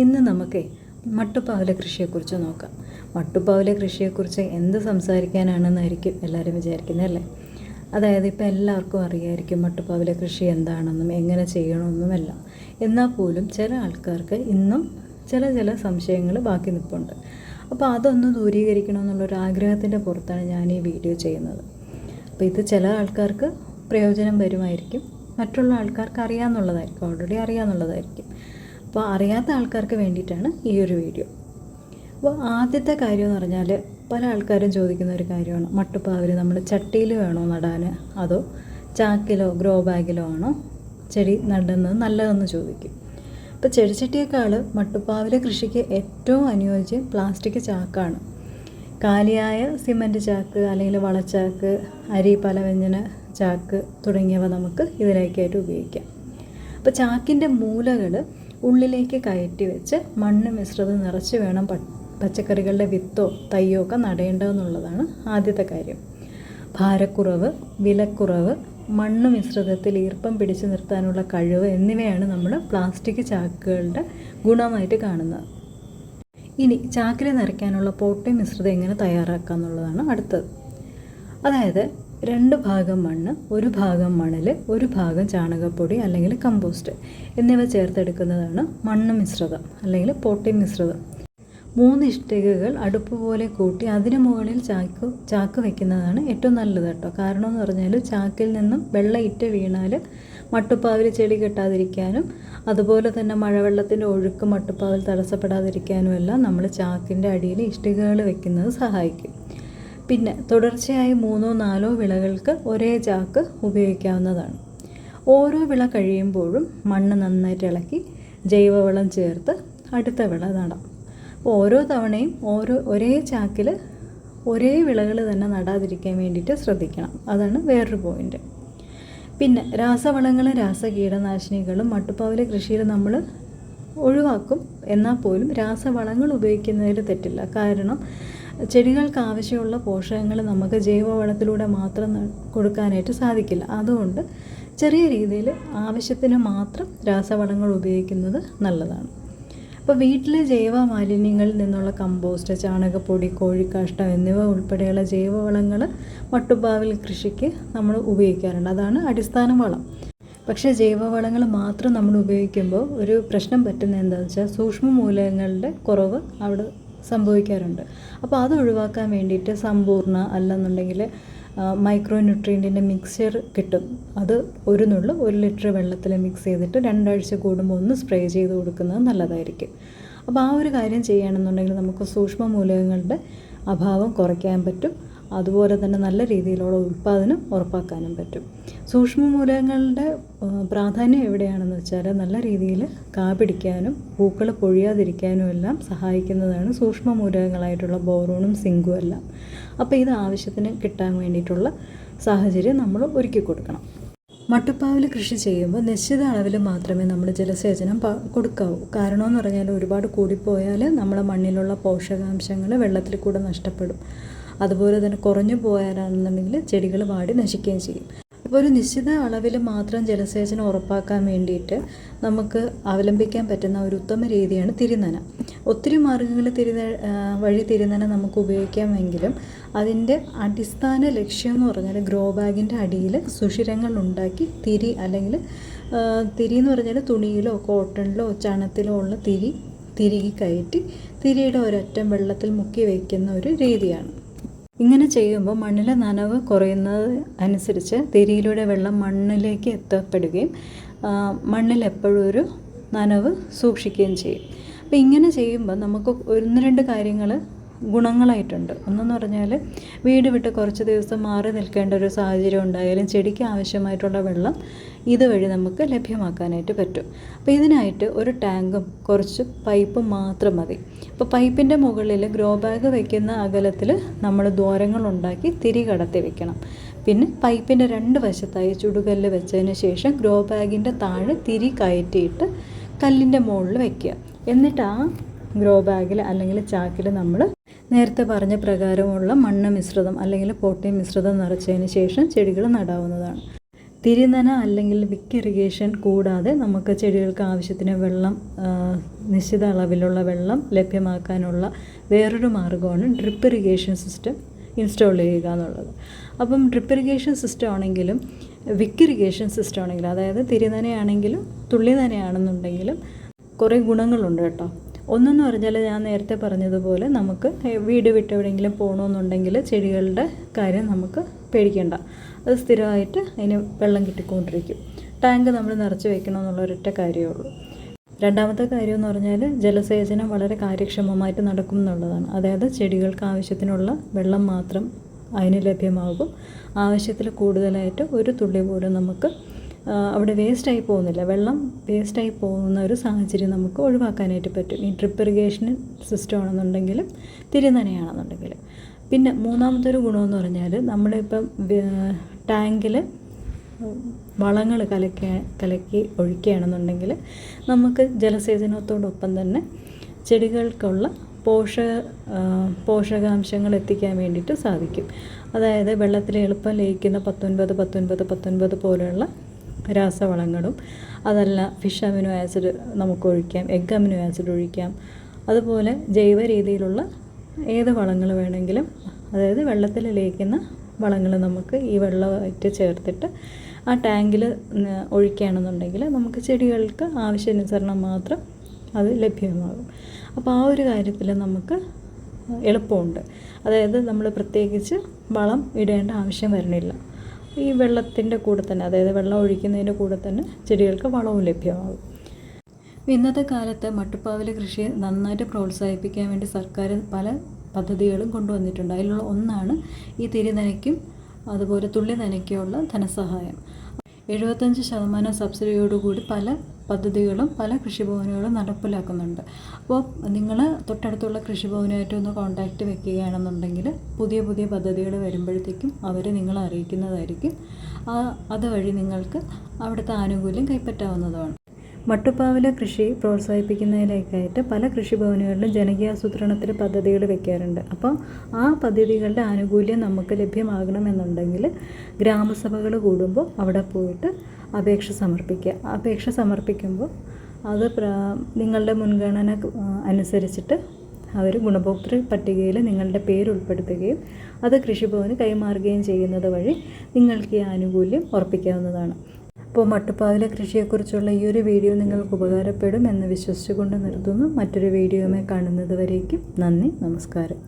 ഇന്ന് നമുക്ക് മട്ടുപ്പാവില കൃഷിയെക്കുറിച്ച് നോക്കാം. മട്ടുപ്പാവില കൃഷിയെക്കുറിച്ച് എന്ത് സംസാരിക്കാനാണെന്നായിരിക്കും എല്ലാവരും വിചാരിക്കുന്നത് അല്ലേ? അതായത് ഇപ്പോൾ എല്ലാവർക്കും അറിയായിരിക്കും മട്ടുപ്പാവില കൃഷി എന്താണെന്നും എങ്ങനെ ചെയ്യണമെന്നുമെല്ലാം. എന്നാൽ പോലും ചില ആൾക്കാർക്ക് ഇന്നും ചില സംശയങ്ങൾ ബാക്കി നിൽപ്പുണ്ട്. അപ്പോൾ അതൊന്ന് ദൂരീകരിക്കണമെന്നുള്ളൊരു ആഗ്രഹത്തിൻ്റെ പുറത്താണ് ഞാൻ ഈ വീഡിയോ ചെയ്യുന്നത്. അപ്പോൾ ഇത് ചില ആൾക്കാർക്ക് പ്രയോജനം വരുമായിരിക്കും, മറ്റുള്ള ആൾക്കാർക്ക് അറിയാമെന്നുള്ളതായിരിക്കും, ഓൾറെഡി അറിയാമെന്നുള്ളതായിരിക്കും. അപ്പോൾ അറിയാത്ത ആൾക്കാർക്ക് വേണ്ടിയിട്ടാണ് ഈ ഒരു വീഡിയോ. അപ്പോൾ ആദ്യത്തെ കാര്യം എന്ന് പറഞ്ഞാൽ പല ആൾക്കാരും ചോദിക്കുന്ന ഒരു കാര്യമാണ്, മട്ടുപ്പാവിൽ നമ്മൾ ചട്ടിയിൽ വേണോ നടാൻ അതോ ചാക്കിലോ ഗ്രോ ബാഗിലോ ആണോ ചെടി നടുന്നത് നല്ലതെന്ന് ചോദിക്കും. ഇപ്പോൾ ചെടിച്ചട്ടിയേക്കാൾ മട്ടുപ്പാവില കൃഷിക്ക് ഏറ്റവും അനുയോജ്യം പ്ലാസ്റ്റിക് ചാക്കാണ്. കാലിയായ സിമൻറ്റ് ചാക്ക് അല്ലെങ്കിൽ വളച്ചാക്ക്, അരി പലവ്യഞ്ജന ചാക്ക് തുടങ്ങിയവ നമുക്ക് ഇതിലേക്കായിട്ട് ഉപയോഗിക്കാം. അപ്പോൾ ചാക്കിൻ്റെ മൂലകൾ ഉള്ളിലേക്ക് കയറ്റി വെച്ച് മണ്ണ് മിശ്രിതം നിറച്ച് വേണം പച്ചക്കറികളുടെ വിത്തോ തയ്യോ ഒക്കെ നടേണ്ടതെന്നുള്ളതാണ് ആദ്യത്തെ കാര്യം. ഭാരക്കുറവ്, വിലക്കുറവ്, മണ്ണ് മിശ്രിതത്തിൽ ഈർപ്പം പിടിച്ചു നിർത്താനുള്ള കഴിവ് എന്നിവയാണ് നമ്മൾ പ്ലാസ്റ്റിക് ചാക്കുകളുടെ ഗുണമായിട്ട് കാണുന്നത്. ഇനി ചാക്കിൽ നിറയ്ക്കാനുള്ള പോട്ടി മിശ്രിതം എങ്ങനെ തയ്യാറാക്കുക എന്നുള്ളതാണ് അടുത്തത്. അതായത് 2 ഭാഗം മണ്ണ്, 1 ഭാഗം മണൽ, 1 ഭാഗം ചാണകപ്പൊടി അല്ലെങ്കിൽ കമ്പോസ്റ്റ് എന്നിവ ചേർത്തെടുക്കുന്നതാണ് മണ്ണ് മിശ്രിതം അല്ലെങ്കിൽ പോട്ടി മിശ്രിതം. 3 ഇഷ്ടികകൾ അടുപ്പ് പോലെ കൂട്ടി അതിന് മുകളിൽ ചാക്ക് വയ്ക്കുന്നതാണ് ഏറ്റവും നല്ലത് കേട്ടോ. കാരണം എന്ന് പറഞ്ഞാൽ ചാക്കിൽ നിന്നും വെള്ളം ഇറ്റ് വീണാൽ മട്ടുപ്പാവിൽ ചെടി കെട്ടാതിരിക്കാനും അതുപോലെ തന്നെ മഴവെള്ളത്തിൻ്റെ ഒഴുക്ക് മട്ടുപ്പാവിൽ തടസ്സപ്പെടാതിരിക്കാനും എല്ലാം നമ്മൾ ചാക്കിൻ്റെ അടിയിൽ ഇഷ്ടികകൾ വെക്കുന്നത് സഹായിക്കും. പിന്നെ തുടർച്ചയായി 3-4 വിളകൾക്ക് ഒരേ ചാക്ക് ഉപയോഗിക്കാവുന്നതാണ്. ഓരോ വിള കഴിയുമ്പോഴും മണ്ണ് നന്നായിട്ട് ഇളക്കി ജൈവവളം ചേർത്ത് അടുത്ത വിള നടാം. ഓരോ തവണയും ഒരേ ചാക്കിൽ ഒരേ വിളകൾ തന്നെ നടാതിരിക്കാൻ വേണ്ടിയിട്ട് ശ്രദ്ധിക്കണം. അതാണ് വേറൊരു പോയിൻ്റ്. പിന്നെ രാസവളങ്ങളും രാസകീടനാശിനികളും മട്ടുപ്പാവില കൃഷിയിൽ നമ്മൾ ഒഴിവാക്കും. എന്നാൽ പോലും രാസവളങ്ങൾ ഉപയോഗിക്കുന്നതിൽ തെറ്റില്ല. കാരണം ചെടികൾക്ക് ആവശ്യമുള്ള പോഷകങ്ങൾ നമുക്ക് ജൈവവളത്തിലൂടെ മാത്രം കൊടുക്കാനായിട്ട് സാധിക്കില്ല. അതുകൊണ്ട് ചെറിയ രീതിയിൽ ആവശ്യത്തിന് മാത്രം രാസവളങ്ങൾ ഉപയോഗിക്കുന്നത് നല്ലതാണ്. അപ്പോൾ വീട്ടിലെ ജൈവ മാലിന്യങ്ങളിൽ നിന്നുള്ള കമ്പോസ്റ്റ്, ചാണകപ്പൊടി, കോഴിക്കാഷ്ടം എന്നിവ ഉൾപ്പെടെയുള്ള ജൈവവളങ്ങൾ മട്ടുപ്പാവിൽ കൃഷിക്ക് നമ്മൾ ഉപയോഗിക്കാറുണ്ട്. അതാണ് അടിസ്ഥാന വളം. പക്ഷേ ജൈവവളങ്ങൾ മാത്രം നമ്മൾ ഉപയോഗിക്കുമ്പോൾ ഒരു പ്രശ്നം പറ്റുന്നത് എന്താണെന്ന് വെച്ചാൽ സൂക്ഷ്മ മൂലകങ്ങളുടെ കുറവ് അവിടെ സംഭവിക്കാറുണ്ട്. അപ്പോൾ അത് ഒഴിവാക്കാൻ വേണ്ടിയിട്ട് സമ്പൂർണ്ണ അല്ലെന്നുണ്ടെങ്കിൽ മൈക്രോ ന്യൂട്രിയൻറ്റിൻ്റെ മിക്സ്ചർ കിട്ടും. അത് 1 ലിറ്റർ വെള്ളത്തിൽ മിക്സ് ചെയ്തിട്ട് 2 ആഴ്ച കൂടുമ്പോൾ ഒന്ന് സ്പ്രേ ചെയ്ത് കൊടുക്കുന്നത് നല്ലതായിരിക്കും. അപ്പോൾ ആ ഒരു കാര്യം ചെയ്യുകയാണെന്നുണ്ടെങ്കിൽ നമുക്ക് സൂക്ഷ്മ മൂലകങ്ങളുടെ അഭാവം കുറയ്ക്കാൻ പറ്റും. അതുപോലെ തന്നെ നല്ല രീതിയിലുള്ള ഉൽപ്പാദനം ഉറപ്പാക്കാനും പറ്റും. സൂക്ഷ്മ മൂലകങ്ങളുടെ പ്രാധാന്യം എവിടെയാണെന്ന് വെച്ചാൽ നല്ല രീതിയിൽ കാ പിടിക്കാനും പൂക്കൾ പൊഴിയാതിരിക്കാനും എല്ലാം സഹായിക്കുന്നതാണ് സൂക്ഷ്മ മൂലകങ്ങളായിട്ടുള്ള ബോറോണും സിങ്കും എല്ലാം. അപ്പോൾ ഇത് ആവശ്യത്തിന് കിട്ടാൻ വേണ്ടിയിട്ടുള്ള സാഹചര്യം നമ്മൾ ഒരുക്കി കൊടുക്കണം. മട്ടുപ്പാവിൽ കൃഷി ചെയ്യുമ്പോൾ നിശ്ചിത അളവിൽ മാത്രമേ നമ്മൾ ജലസേചനം കൊടുക്കാവൂ. കാരണമെന്ന് പറഞ്ഞാൽ ഒരുപാട് കൂടിപ്പോയാൽ നമ്മളെ മണ്ണിലുള്ള പോഷകാംശങ്ങൾ വെള്ളത്തിൽ കൂടെ നഷ്ടപ്പെടും. അതുപോലെ തന്നെ കുറഞ്ഞു പോയാലാണെന്നുണ്ടെങ്കിൽ ചെടികൾ വാടി നശിക്കുകയും ചെയ്യും. അപ്പോൾ ഒരു നിശ്ചിത അളവിൽ മാത്രം ജലസേചനം ഉറപ്പാക്കാൻ വേണ്ടിയിട്ട് നമുക്ക് അവലംബിക്കാൻ പറ്റുന്ന ഒരു ഉത്തമ രീതിയാണ് തിരിനന. ഒത്തിരി മാർഗ്ഗങ്ങൾ വഴി തിരിനന നമുക്ക് ഉപയോഗിക്കാമെങ്കിലും അതിൻ്റെ അടിസ്ഥാന ലക്ഷ്യം എന്ന് പറഞ്ഞാൽ ഗ്രോ ബാഗിൻ്റെ അടിയിൽ സുഷിരങ്ങൾ ഉണ്ടാക്കി തിരി അല്ലെങ്കിൽ തിരി എന്ന് പറഞ്ഞാൽ തുണിയിലോ കോട്ടണിലോ ചണത്തിലോ ഉള്ള തിരികി കയറ്റി തിരിയുടെ ഒരറ്റം വെള്ളത്തിൽ മുക്കി വയ്ക്കുന്ന ഒരു രീതിയാണ്. ഇങ്ങനെ ചെയ്യുമ്പോൾ മണ്ണിലെ നനവ് കുറയുന്നത് അനുസരിച്ച് തിരിയിലൂടെ വെള്ളം മണ്ണിലേക്ക് എത്തപ്പെടുകയും മണ്ണിൽ എപ്പോഴും ഒരു നനവ് സൂക്ഷിക്കുകയും ചെയ്യും. അപ്പോൾ ഇങ്ങനെ ചെയ്യുമ്പോൾ നമുക്ക് 1-2 കാര്യങ്ങൾ ഗുണങ്ങളായിട്ടുണ്ട്. ഒന്നെന്ന് പറഞ്ഞാൽ വീട് വിട്ട് കുറച്ച് ദിവസം മാറി നിൽക്കേണ്ട ഒരു സാഹചര്യം ഉണ്ടായാലും ചെടിക്ക് ആവശ്യമായിട്ടുള്ള വെള്ളം ഇതുവഴി നമുക്ക് ലഭ്യമാക്കാനായിട്ട് പറ്റും. അപ്പോൾ ഇതിനായിട്ട് ഒരു ടാങ്കും കുറച്ച് പൈപ്പും മാത്രം മതി. അപ്പോൾ പൈപ്പിൻ്റെ മുകളിൽ ഗ്രോ ബാഗ് വയ്ക്കുന്ന അകലത്തിൽ നമ്മൾ ദ്വാരങ്ങളുണ്ടാക്കി തിരി കടത്തി വെക്കണം. പിന്നെ പൈപ്പിൻ്റെ 2 വശത്തായി ചുടുകല്ല് വെച്ചതിന് ശേഷം ഗ്രോ ബാഗിൻ്റെ താഴെ തിരി കയറ്റിയിട്ട് കല്ലിൻ്റെ മുകളിൽ വയ്ക്കുക. എന്നിട്ട് ആ ഗ്രോ ബാഗിൽ അല്ലെങ്കിൽ ചാക്കിൽ നമ്മൾ നേരത്തെ പറഞ്ഞ പ്രകാരമുള്ള മണ്ണ് മിശ്രിതം അല്ലെങ്കിൽ പോട്ടി മിശ്രിതം നിറച്ചതിന് ശേഷം ചെടികൾ നടാവുന്നതാണ്. തിരിനന അല്ലെങ്കിൽ വിക്ക് ഇറിഗേഷൻ കൂടാതെ നമുക്ക് ചെടികൾക്ക് ആവശ്യത്തിന് വെള്ളം, നിശ്ചിത അളവിലുള്ള വെള്ളം ലഭ്യമാക്കാനുള്ള വേറൊരു മാർഗ്ഗമാണ് ഡ്രിപ്പ് ഇറിഗേഷൻ സിസ്റ്റം ഇൻസ്റ്റാൾ ചെയ്യുക എന്നുള്ളത്. അപ്പം ഡ്രിപ്പ് ഇറിഗേഷൻ സിസ്റ്റം ആണെങ്കിലും വിക്ക് ഇറിഗേഷൻ സിസ്റ്റം ആണെങ്കിലും, അതായത് തിരിനനയാണെങ്കിലും തുള്ളി നനയാണെന്നുണ്ടെങ്കിലും കുറേ ഗുണങ്ങളുണ്ട് കേട്ടോ. ഒന്നെന്ന് പറഞ്ഞാൽ ഞാൻ നേരത്തെ പറഞ്ഞതുപോലെ നമുക്ക് വീട് വിട്ട് എവിടെയെങ്കിലും പോകണമെന്നുണ്ടെങ്കിൽ ചെടികളുടെ കാര്യം നമുക്ക് പേടിക്കേണ്ട. അത് സ്ഥിരമായിട്ട് അതിന് വെള്ളം കിട്ടിക്കൊണ്ടിരിക്കും. ടാങ്ക് നമ്മൾ നിറച്ച് വെക്കണമെന്നുള്ള ഒരൊറ്റ കാര്യമേ ഉള്ളൂ. രണ്ടാമത്തെ കാര്യം എന്ന് പറഞ്ഞാൽ ജലസേചനം വളരെ കാര്യക്ഷമമായിട്ട് നടക്കും എന്നുള്ളതാണ്. അതായത് ചെടികൾക്ക് ആവശ്യത്തിനുള്ള വെള്ളം മാത്രം അതിന് ലഭ്യമാകും. ആവശ്യത്തിൽ കൂടുതലായിട്ട് ഒരു തുള്ളി പോലും നമുക്ക് അവിടെ വേസ്റ്റായി പോകുന്നില്ല. വെള്ളം വേസ്റ്റായി പോകുന്ന ഒരു സാഹചര്യം നമുക്ക് ഒഴിവാക്കാനായിട്ട് പറ്റും ഈ ഡ്രിപ്പ് ഇറിഗേഷൻ സിസ്റ്റം ആണെന്നുണ്ടെങ്കിലും തിരിനനയാണെന്നുണ്ടെങ്കിലും. പിന്നെ മൂന്നാമത്തെ ഒരു ഗുണമെന്ന് പറഞ്ഞാൽ നമ്മളിപ്പം ടാങ്കിൽ വളങ്ങൾ കലക്കി ഒഴിക്കുകയാണെന്നുണ്ടെങ്കിൽ നമുക്ക് ജലസേചനത്തോടൊപ്പം തന്നെ ചെടികൾക്കുള്ള പോഷകാംശങ്ങൾ എത്തിക്കാൻ വേണ്ടിയിട്ട് സാധിക്കും. അതായത് വെള്ളത്തിൽ എളുപ്പം ലയിക്കുന്ന 19 പോലെയുള്ള രാസവളങ്ങളും, അതല്ല ഫിഷ് അമിനോ ആസിഡ് നമുക്ക് ഒഴിക്കാം, എഗ് അമിനോ ആസിഡ് ഒഴിക്കാം. അതുപോലെ ജൈവ രീതിയിലുള്ള ഏത് വളങ്ങൾ വേണമെങ്കിലും, അതായത് വെള്ളത്തിൽ ലയിക്കുന്ന വളങ്ങൾ നമുക്ക് ഈ വെള്ളമായിട്ട് ചേർത്തിട്ട് ആ ടാങ്കിൽ ഒഴിക്കുകയാണെന്നുണ്ടെങ്കിൽ നമുക്ക് ചെടികൾക്ക് ആവശ്യാനുസരണം മാത്രം അത് ലഭ്യമാകും. അപ്പോൾ ആ ഒരു കാര്യത്തിൽ നമുക്ക് എളുപ്പമുണ്ട്. അതായത് നമ്മൾ പ്രത്യേകിച്ച് വളം ഇടേണ്ട ആവശ്യം വരണില്ല. ഈ വെള്ളത്തിൻ്റെ കൂടെ തന്നെ, അതായത് വെള്ളം ഒഴിക്കുന്നതിൻ്റെ കൂടെ തന്നെ ചെടികൾക്ക് വളവും ലഭ്യമാകും. ഇന്നത്തെ കാലത്ത് മട്ടുപ്പാവില കൃഷിയെ നന്നായിട്ട് പ്രോത്സാഹിപ്പിക്കാൻ വേണ്ടി സർക്കാർ പല പദ്ധതികളും കൊണ്ടുവന്നിട്ടുണ്ട്. അതിലുള്ള ഒന്നാണ് ഈ തിരിനനയ്ക്കും അതുപോലെ തുള്ളി നനയ്ക്കുമുള്ള ധനസഹായം. 75% സബ്സിഡിയോടുകൂടി പല പദ്ധതികളും പല കൃഷിഭവനുകളും നടപ്പിലാക്കുന്നുണ്ട്. അപ്പോൾ നിങ്ങൾ തൊട്ടടുത്തുള്ള കൃഷിഭവനുമായിട്ട് ഒന്ന് കോൺടാക്റ്റ് വെക്കുകയാണെന്നുണ്ടെങ്കിൽ പുതിയ പുതിയ പദ്ധതികൾ വരുമ്പോഴത്തേക്കും അവർ നിങ്ങളെ അറിയിക്കുന്നതായിരിക്കും. അതുവഴി നിങ്ങൾക്ക് അവിടുത്തെ ആനുകൂല്യം കൈപ്പറ്റാവുന്നതാണ്. മട്ടുപ്പാവില കൃഷി പ്രോത്സാഹിപ്പിക്കുന്നതിലേക്കായിട്ട് പല കൃഷിഭവനുകളിലും ജനകീയാസൂത്രണത്തിന് പദ്ധതികൾ വെക്കാറുണ്ട്. അപ്പോൾ ആ പദ്ധതികളുടെ ആനുകൂല്യം നമുക്ക് ലഭ്യമാകണമെന്നുണ്ടെങ്കിൽ ഗ്രാമസഭകൾ കൂടുമ്പോൾ അവിടെ പോയിട്ട് അപേക്ഷ സമർപ്പിക്കുക. അപേക്ഷ സമർപ്പിക്കുമ്പോൾ അത് നിങ്ങളുടെ മുൻഗണന അനുസരിച്ചിട്ട് അവർ ഗുണഭോക്തൃ പട്ടികയിൽ നിങ്ങളുടെ പേര് ഉൾപ്പെടുത്തുകയും അത് കൃഷിഭവന് കൈമാറുകയും ചെയ്യുന്നത് വഴി നിങ്ങൾക്ക് ഈ ആനുകൂല്യം ഉറപ്പിക്കാവുന്നതാണ്. അപ്പോൾ മട്ടുപ്പാവില കൃഷിയെക്കുറിച്ചുള്ള ഈ ഒരു വീഡിയോ നിങ്ങൾക്ക് ഉപകാരപ്പെടും എന്ന് വിശ്വസിച്ചുകൊണ്ട് നിർത്തുന്നു. മറ്റൊരു വീഡിയോയുമായി കാണുന്നത് വരേക്കും നന്ദി, നമസ്കാരം.